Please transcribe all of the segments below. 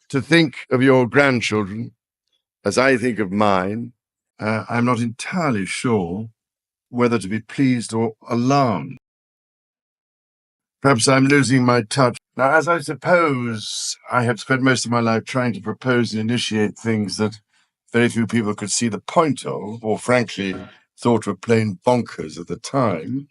To think of your grandchildren as I think of mine, I'm not entirely sure whether to be pleased or alarmed. Perhaps I'm losing my touch. Now, as I suppose I have spent most of my life trying to propose and initiate things that very few people could see the point of, or frankly, thought were plain bonkers at the time.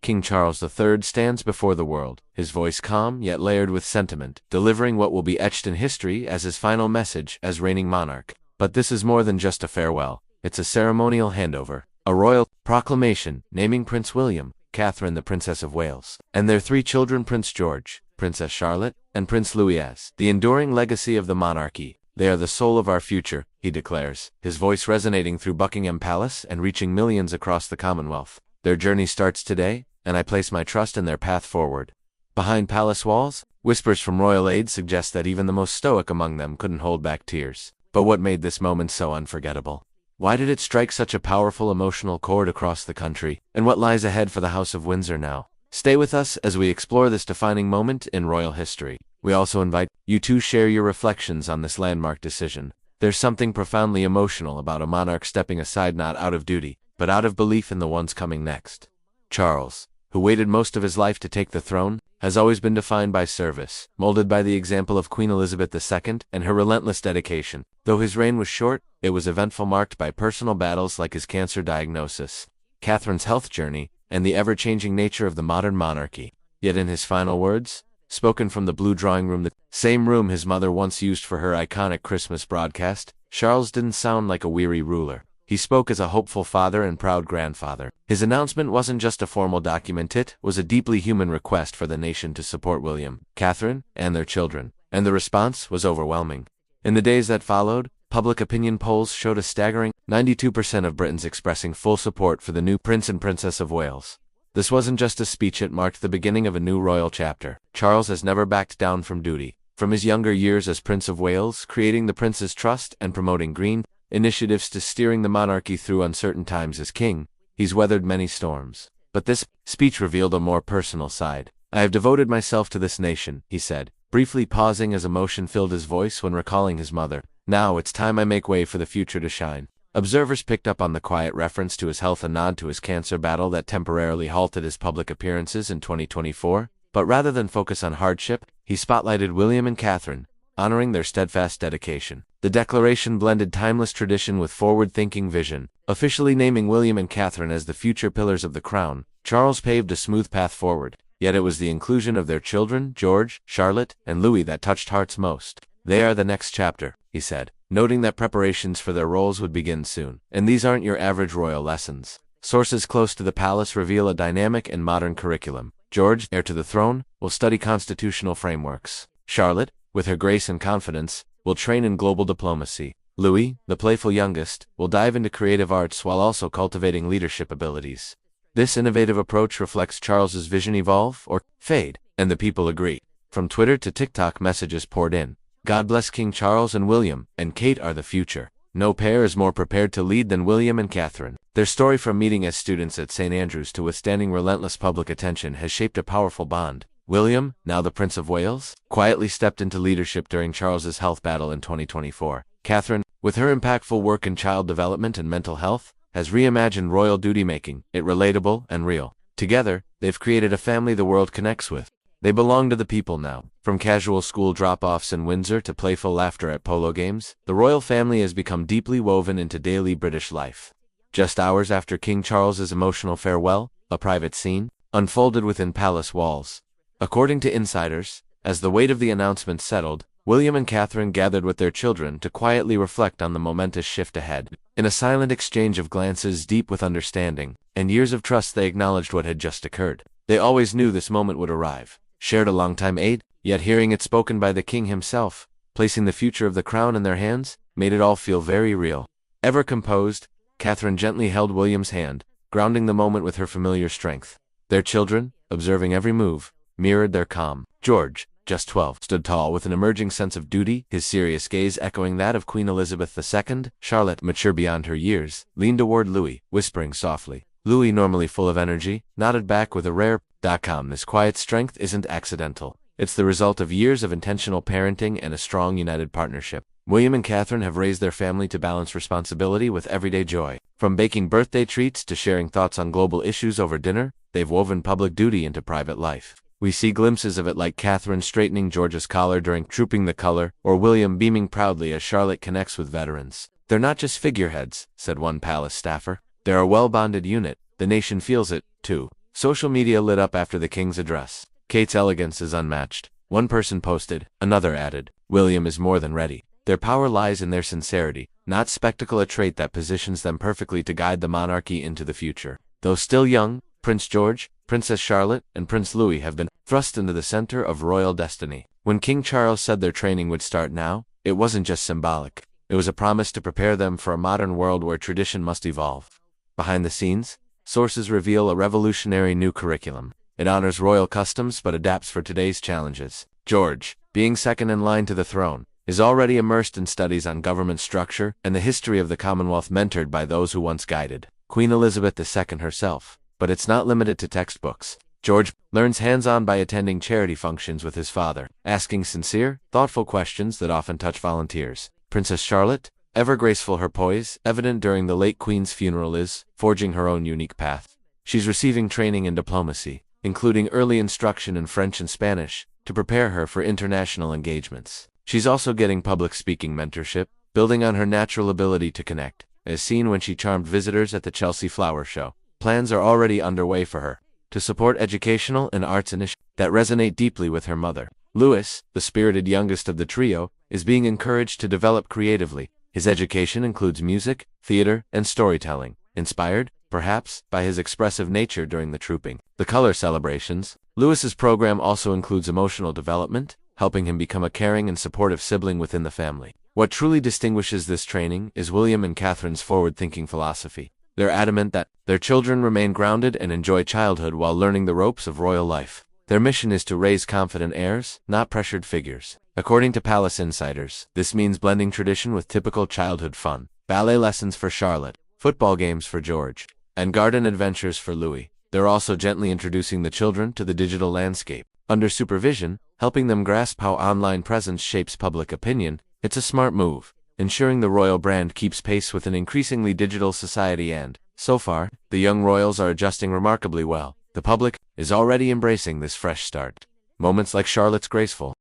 King Charles III stands before the world, his voice calm yet layered with sentiment, delivering what will be etched in history as his final message as reigning monarch. But this is more than just a farewell. It's a ceremonial handover, a royal proclamation naming Prince William, Catherine the Princess of Wales, and their 3 children Prince George, Princess Charlotte, and Prince Louis as the enduring legacy of the monarchy. They are the soul of our future, he declares, his voice resonating through Buckingham Palace and reaching millions across the Commonwealth. Their journey starts today, and I place my trust in their path forward. Behind palace walls, whispers from royal aides suggest that even the most stoic among them couldn't hold back tears. But what made this moment so unforgettable? Why did it strike such a powerful emotional chord across the country? And what lies ahead for the House of Windsor now? Stay with us as we explore this defining moment in royal history. We also invite you to share your reflections on this landmark decision. There's something profoundly emotional about a monarch stepping aside not out of duty, but out of belief in the ones coming next. Charles, who waited most of his life to take the throne, has always been defined by service, molded by the example of Queen Elizabeth II and her relentless dedication. Though his reign was short, it was eventful, marked by personal battles like his cancer diagnosis, Catherine's health journey, and the ever-changing nature of the modern monarchy. Yet in his final words, spoken from the blue drawing room, the same room his mother once used for her iconic Christmas broadcast, Charles didn't sound like a weary ruler. He spoke as a hopeful father and proud grandfather. His announcement wasn't just a formal document, it was a deeply human request for the nation to support William, Catherine, and their children. And the response was overwhelming. In the days that followed, public opinion polls showed a staggering 92% of Britons expressing full support for the new Prince and Princess of Wales. This wasn't just a speech, it marked the beginning of a new royal chapter. Charles has never backed down from duty. From his younger years as Prince of Wales, creating the prince's trust and promoting green initiatives, to steering the monarchy through uncertain times as king, he's weathered many storms. But this speech revealed a more personal side. I have devoted myself to this nation, he said, briefly pausing as emotion filled his voice when recalling his mother. Now it's time I make way for the future to shine. Observers picked up on the quiet reference to his health, a nod to his cancer battle that temporarily halted his public appearances in 2024. But rather than focus on hardship, he spotlighted William and Catherine, honoring their steadfast dedication. The declaration blended timeless tradition with forward-thinking vision. Officially naming William and Catherine as the future pillars of the crown, Charles paved a smooth path forward. Yet it was the inclusion of their children, George, Charlotte, and Louis, that touched hearts most. They are the next chapter, he said, noting that preparations for their roles would begin soon. And these aren't your average royal lessons. Sources close to the palace reveal a dynamic and modern curriculum. George, heir to the throne, will study constitutional frameworks. Charlotte, with her grace and confidence, will train in global diplomacy. Louis, the playful youngest, will dive into creative arts while also cultivating leadership abilities. This innovative approach reflects Charles's vision: evolve or fade, and the people agree. From Twitter to TikTok, messages poured in. God bless King Charles, and William and Kate are the future. No pair is more prepared to lead than William and Catherine. Their story, from meeting as students at St. Andrews to withstanding relentless public attention, has shaped a powerful bond. William, now the Prince of Wales, quietly stepped into leadership during Charles's health battle in 2024. Catherine, with her impactful work in child development and mental health, has reimagined royal duty-making, it relatable and real. Together, they've created a family the world connects with. They belong to the people now. From casual school drop-offs in Windsor to playful laughter at polo games, the royal family has become deeply woven into daily British life. Just hours after King Charles's emotional farewell, a private scene unfolded within palace walls. According to insiders, as the weight of the announcement settled, William and Catherine gathered with their children to quietly reflect on the momentous shift ahead. In a silent exchange of glances deep with understanding and years of trust, they acknowledged what had just occurred. They always knew this moment would arrive. Shared a longtime aid, yet hearing it spoken by the king himself, placing the future of the crown in their hands, made it all feel very real. Ever composed, Catherine gently held William's hand, grounding the moment with her familiar strength. Their children, observing every move, mirrored their calm. George, just 12, stood tall with an emerging sense of duty, his serious gaze echoing that of Queen Elizabeth II. Charlotte, mature beyond her years, leaned toward Louis, whispering softly. Louis, normally full of energy, nodded back with a rare calm. This quiet strength isn't accidental. It's the result of years of intentional parenting and a strong united partnership. William and Catherine have raised their family to balance responsibility with everyday joy. From baking birthday treats to sharing thoughts on global issues over dinner, they've woven public duty into private life. We see glimpses of it, like Catherine straightening George's collar during Trooping the Color, or William beaming proudly as Charlotte connects with veterans. "They're not just figureheads," said one palace staffer. "They're a well-bonded unit. The nation feels it, too." Social media lit up after the king's address. "Kate's elegance is unmatched," one person posted. Another added, "William is more than ready." Their power lies in their sincerity, not spectacle, a trait that positions them perfectly to guide the monarchy into the future. Though still young, Prince George, Princess Charlotte, and Prince Louis have been thrust into the center of royal destiny. When King Charles said their training would start now, it wasn't just symbolic. It was a promise to prepare them for a modern world where tradition must evolve. Behind the scenes, sources reveal a revolutionary new curriculum. It honors royal customs but adapts for today's challenges. George, being second in line to the throne, is already immersed in studies on government structure and the history of the Commonwealth, mentored by those who once guided Queen Elizabeth II herself. But it's not limited to textbooks. George learns hands-on by attending charity functions with his father, asking sincere, thoughtful questions that often touch volunteers. Princess Charlotte, ever graceful, her poise, evident during the late Queen's funeral, is forging her own unique path. She's receiving training in diplomacy, including early instruction in French and Spanish, to prepare her for international engagements. She's also getting public speaking mentorship, building on her natural ability to connect, as seen when she charmed visitors at the Chelsea Flower Show. Plans are already underway for her to support educational and arts initiatives that resonate deeply with her mother. Louis, the spirited youngest of the trio, is being encouraged to develop creatively. His education includes music, theater, and storytelling, inspired, perhaps, by his expressive nature during the Trooping the Color celebrations. Louis's program also includes emotional development, helping him become a caring and supportive sibling within the family. What truly distinguishes this training is William and Catherine's forward-thinking philosophy. They're adamant that their children remain grounded and enjoy childhood while learning the ropes of royal life. Their mission is to raise confident heirs, not pressured figures. According to palace insiders, this means blending tradition with typical childhood fun. Ballet lessons for Charlotte, football games for George, and garden adventures for Louis. They're also gently introducing the children to the digital landscape, under supervision, helping them grasp how online presence shapes public opinion. It's a smart move, ensuring the royal brand keeps pace with an increasingly digital society, and, so far, the young royals are adjusting remarkably well. The public is already embracing this fresh start. Moments like Charlotte's graceful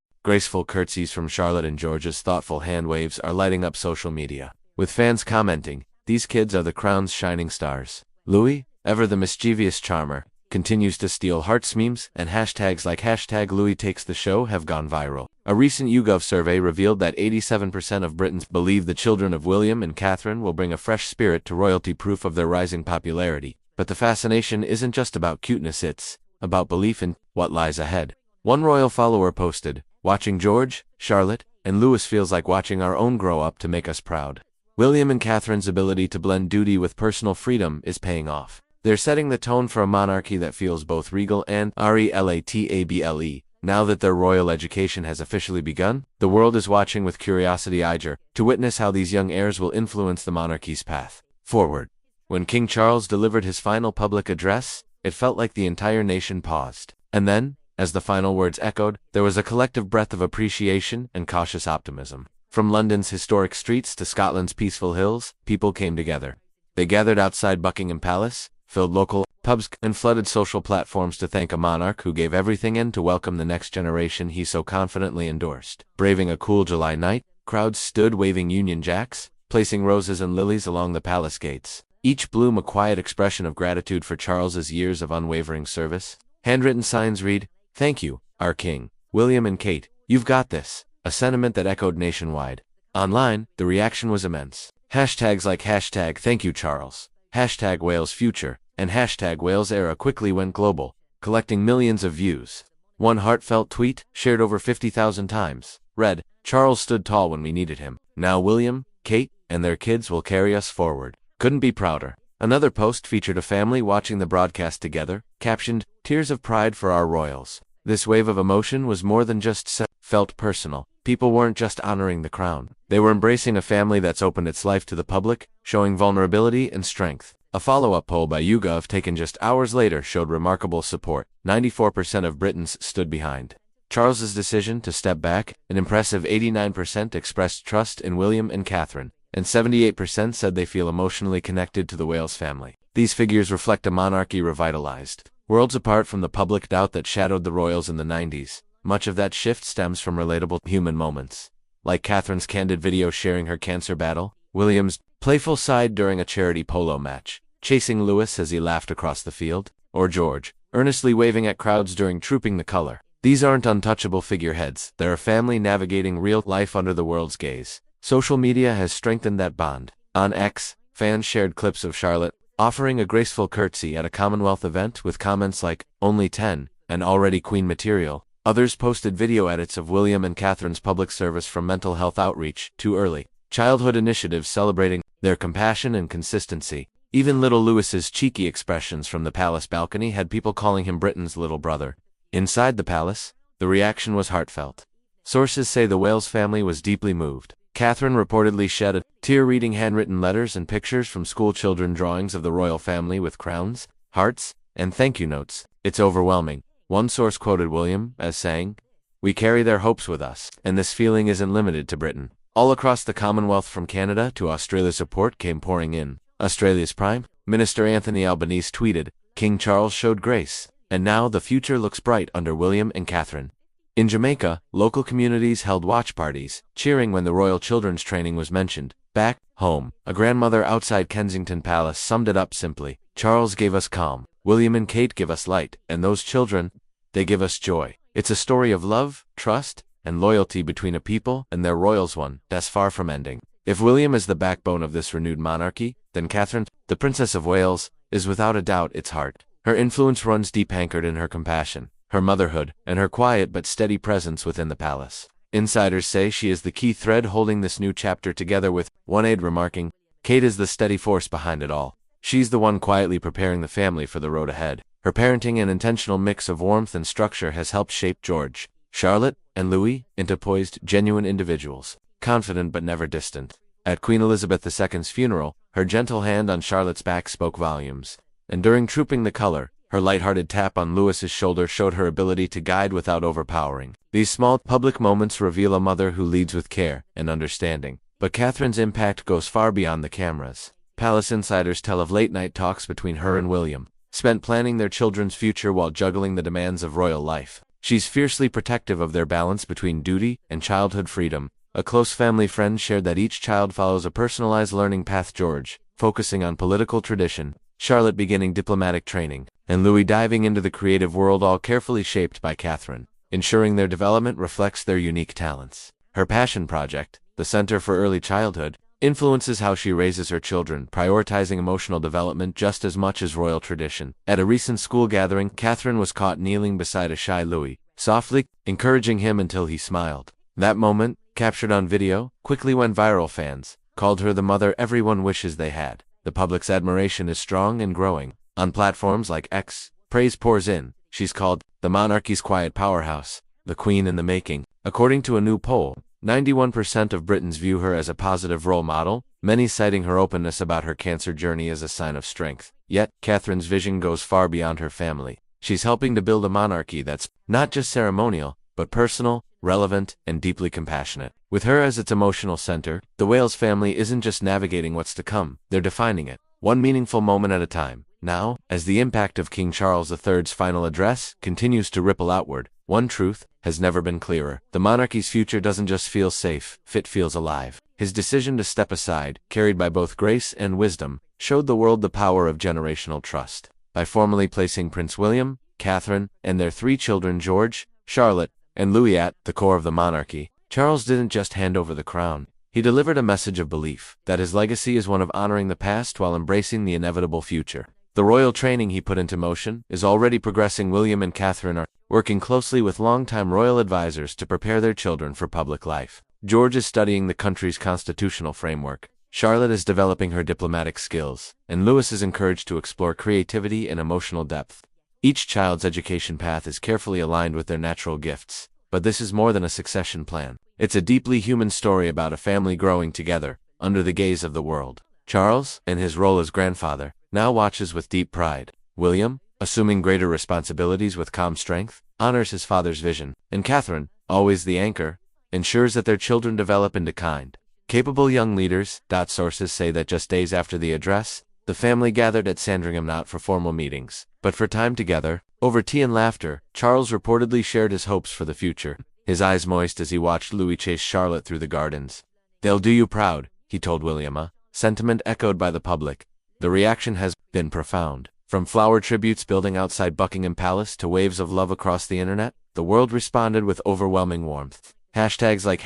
curtsies from Charlotte and George's thoughtful hand waves are lighting up social media, with fans commenting, "These kids are the crown's shining stars." Louis, ever the mischievous charmer, continues to steal hearts. Memes and hashtags like #LouisTakesTheShow have gone viral. A recent YouGov survey revealed that 87% of Britons believe the children of William and Catherine will bring a fresh spirit to royalty, proof of their rising popularity. But the fascination isn't just about cuteness, it's about belief in what lies ahead. One royal follower posted, "Watching George, Charlotte, and Louis feels like watching our own grow up to make us proud." William and Catherine's ability to blend duty with personal freedom is paying off. They're setting the tone for a monarchy that feels both regal and relatable. Now that their royal education has officially begun, the world is watching with curiosity, eager to witness how these young heirs will influence the monarchy's path forward. When King Charles delivered his final public address, it felt like the entire nation paused. And then, as the final words echoed, there was a collective breath of appreciation and cautious optimism. From London's historic streets to Scotland's peaceful hills, people came together. They gathered outside Buckingham Palace, filled local pubs, and flooded social platforms to thank a monarch who gave everything and to welcome the next generation he so confidently endorsed. Braving a cool July night, crowds stood waving Union Jacks, placing roses and lilies along the palace gates, each bloom a quiet expression of gratitude for Charles's years of unwavering service. Handwritten signs read, "Thank you, our King, William and Kate, you've got this," a sentiment that echoed nationwide. Online, the reaction was immense. Hashtags like #ThankYouCharles, #WalesFuture, and #WalesEra quickly went global, collecting millions of views. One heartfelt tweet, shared over 50,000 times, read, "Charles stood tall when we needed him. Now William, Kate, and their kids will carry us forward. Couldn't be prouder." Another post featured a family watching the broadcast together, captioned, "Tears of pride for our royals." This wave of emotion was more than just felt personal. People weren't just honoring the crown. They were embracing a family that's opened its life to the public, showing vulnerability and strength. A follow-up poll by YouGov taken just hours later showed remarkable support. 94% of Britons stood behind Charles's decision to step back, an impressive 89% expressed trust in William and Catherine, and 78% said they feel emotionally connected to the Wales family. These figures reflect a monarchy revitalized. Worlds apart from the public doubt that shadowed the royals in the 90s, much of that shift stems from relatable human moments. Like Catherine's candid video sharing her cancer battle, William's playful side during a charity polo match, chasing Lewis as he laughed across the field, or George, earnestly waving at crowds during Trooping the Color. These aren't untouchable figureheads, they're a family navigating real life under the world's gaze. Social media has strengthened that bond. On X, fans shared clips of Charlotte offering a graceful curtsy at a Commonwealth event with comments like, "Only 10, and already queen material." Others posted video edits of William and Catherine's public service from mental health outreach, Too Early childhood initiatives celebrating their compassion and consistency. Even little Lewis's cheeky expressions from the palace balcony had people calling him Britain's little brother. Inside the palace, the reaction was heartfelt. Sources say the Wales family was deeply moved. Catherine reportedly shed a tear reading handwritten letters and pictures from school children drawings of the royal family with crowns, hearts, and thank you notes. "It's overwhelming." One source quoted William as saying, "We carry their hopes with us, and this feeling isn't limited to Britain." All across the Commonwealth from Canada to Australia support came pouring in. Australia's Prime Minister Anthony Albanese tweeted, "King Charles showed grace, and now the future looks bright under William and Catherine." In Jamaica, local communities held watch parties, cheering when the royal children's training was mentioned. Back home, a grandmother outside Kensington Palace summed it up simply, "Charles gave us calm, William and Kate give us light, and those children, they give us joy." It's a story of love, trust, and loyalty between a people and their royals, one that's far from ending. If William is the backbone of this renewed monarchy, then Catherine, the Princess of Wales, is without a doubt its heart. Her influence runs deep, anchored in her compassion, her motherhood, and her quiet but steady presence within the palace. Insiders say she is the key thread holding this new chapter together, with one aide remarking, "Kate is the steady force behind it all. She's the one quietly preparing the family for the road ahead." Her parenting and intentional mix of warmth and structure has helped shape George, Charlotte, and Louis into poised, genuine individuals, confident but never distant. At Queen Elizabeth II's funeral, her gentle hand on Charlotte's back spoke volumes. And during Trooping the Color, her light-hearted tap on Lewis's shoulder showed her ability to guide without overpowering. These small public moments reveal a mother who leads with care and understanding. But Catherine's impact goes far beyond the cameras. Palace insiders tell of late-night talks between her and William, spent planning their children's future while juggling the demands of royal life. She's fiercely protective of their balance between duty and childhood freedom. A close family friend shared that each child follows a personalized learning path, George focusing on political tradition, Charlotte beginning diplomatic training, and Louis diving into the creative world, all carefully shaped by Catherine, ensuring their development reflects their unique talents. Her passion project, the Center for Early Childhood, influences how she raises her children, prioritizing emotional development just as much as royal tradition. At a recent school gathering, Catherine was caught kneeling beside a shy Louis, softly encouraging him until he smiled. That moment, captured on video, quickly went viral. Fans called her the mother everyone wishes they had. The public's admiration is strong and growing. On platforms like X, praise pours in. She's called the monarchy's quiet powerhouse, the queen in the making. According to a new poll, 91% of Britons view her as a positive role model, many citing her openness about her cancer journey as a sign of strength. Yet, Catherine's vision goes far beyond her family. She's helping to build a monarchy that's not just ceremonial, but personal, relevant, and deeply compassionate. With her as its emotional center, the Wales family isn't just navigating what's to come, they're defining it, one meaningful moment at a time. Now, as the impact of King Charles III's final address continues to ripple outward, one truth has never been clearer. The monarchy's future doesn't just feel safe, it feels alive. His decision to step aside, carried by both grace and wisdom, showed the world the power of generational trust. By formally placing Prince William, Catherine, and their three children George, Charlotte, and Louis at the core of the monarchy, Charles didn't just hand over the crown. He delivered a message of belief that his legacy is one of honoring the past while embracing the inevitable future. The royal training he put into motion is already progressing. William and Catherine are working closely with longtime royal advisors to prepare their children for public life. George is studying the country's constitutional framework. Charlotte is developing her diplomatic skills, and Louis is encouraged to explore creativity and emotional depth. Each child's education path is carefully aligned with their natural gifts, but this is more than a succession plan. It's a deeply human story about a family growing together, under the gaze of the world. Charles, in his role as grandfather, now watches with deep pride. William, assuming greater responsibilities with calm strength, honors his father's vision, and Catherine, always the anchor, ensures that their children develop into kind, capable young leaders. Sources say that just days after the address, the family gathered at Sandringham not for formal meetings, but for time together. Over tea and laughter, Charles reportedly shared his hopes for the future, his eyes moist as he watched Louis chase Charlotte through the gardens. "They'll do you proud," he told William, a sentiment echoed by the public. The reaction has been profound. From flower tributes building outside Buckingham Palace to waves of love across the internet, the world responded with overwhelming warmth. Hashtags like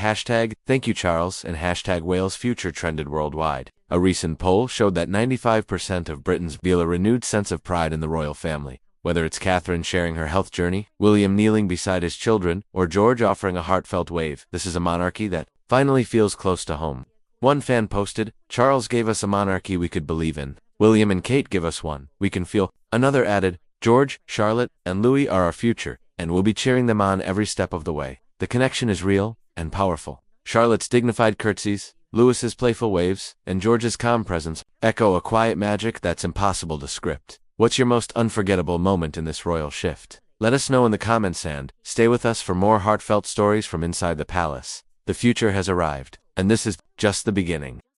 #Thank you Charles and #Wales Future trended worldwide. A recent poll showed that 95% of Britons feel a renewed sense of pride in the royal family. Whether it's Catherine sharing her health journey, William kneeling beside his children, or George offering a heartfelt wave, this is a monarchy that finally feels close to home. One fan posted, "Charles gave us a monarchy we could believe in. William and Kate give us one we can feel." Another added, "George, Charlotte, and Louis are our future, and we'll be cheering them on every step of the way." The connection is real and powerful. Charlotte's dignified curtsies, Louis's playful waves, and George's calm presence echo a quiet magic that's impossible to script. What's your most unforgettable moment in this royal shift? Let us know in the comments and stay with us for more heartfelt stories from inside the palace. The future has arrived, and this is just the beginning.